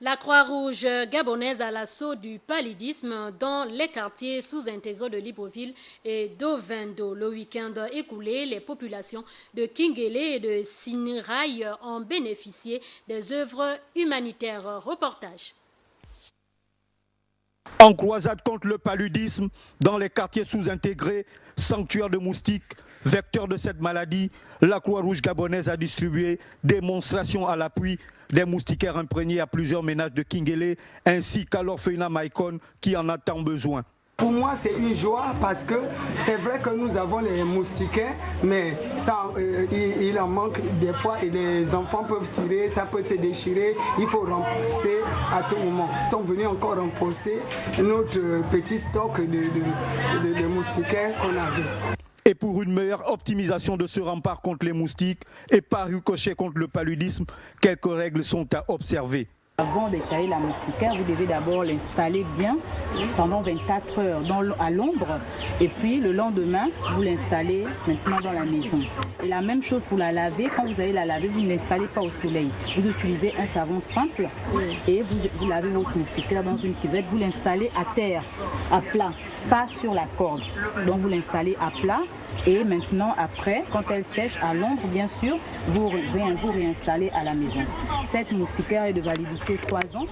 La Croix-Rouge gabonaise à l'assaut du paludisme dans les quartiers sous-intégrés de Libreville et d'Ovendo. Le week-end écoulé, les populations de Kingele et de Sinirai ont bénéficié des œuvres humanitaires. Reportage. En croisade contre le paludisme, dans les quartiers sous-intégrés, sanctuaires de moustiques, vecteurs de cette maladie, la Croix-Rouge gabonaise a distribué des démonstrations à l'appui des moustiquaires imprégnés à plusieurs ménages de Kingele, ainsi qu'à l'orphelinat Maïkon qui en a tant besoin. Pour moi, c'est une joie parce que c'est vrai que nous avons les moustiquaires, mais ça, il en manque des fois et les enfants peuvent tirer, ça peut se déchirer, il faut remplacer à tout moment. Ils sont venus encore renforcer notre petit stock de moustiquaires qu'on avait. Et pour une meilleure optimisation de ce rempart contre les moustiques et par ricochet contre le paludisme, quelques règles sont à observer. Avant d'installer la moustiquaire, vous devez d'abord l'installer bien pendant 24 heures à l'ombre et puis le lendemain, vous l'installez maintenant dans la maison. Et la même chose pour la laver, quand vous allez la laver, vous ne l'installez pas au soleil. Vous utilisez un savon simple et vous lavez votre moustiquaire dans une cuvette, vous l'installez à terre, à plat, pas sur la corde. Donc vous l'installez à plat et maintenant après, quand elle sèche à l'ombre bien sûr, vous réinstallez à la maison. Cette moustiquaire est de validité 3 ans.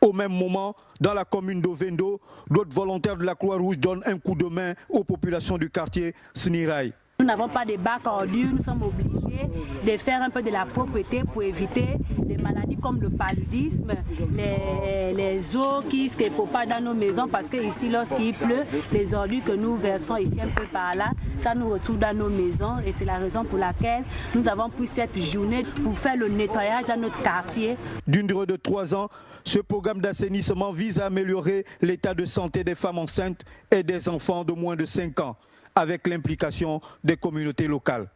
Au même moment, dans la commune d'Ovendo, d'autres volontaires de la Croix-Rouge donnent un coup de main aux populations du quartier Sinirai. Nous n'avons pas de bacs à ordures, nous sommes obligés de faire un peu de la propreté pour éviter des maladies comme le paludisme, les eaux qui se propagent dans nos maisons parce que ici, lorsqu'il pleut, les ordures que nous versons ici un peu par là, ça nous retrouve dans nos maisons et c'est la raison pour laquelle nous avons pris cette journée pour faire le nettoyage dans notre quartier. D'une durée de 3 ans, ce programme d'assainissement vise à améliorer l'état de santé des femmes enceintes et des enfants de moins de 5 ans, avec l'implication des communautés locales.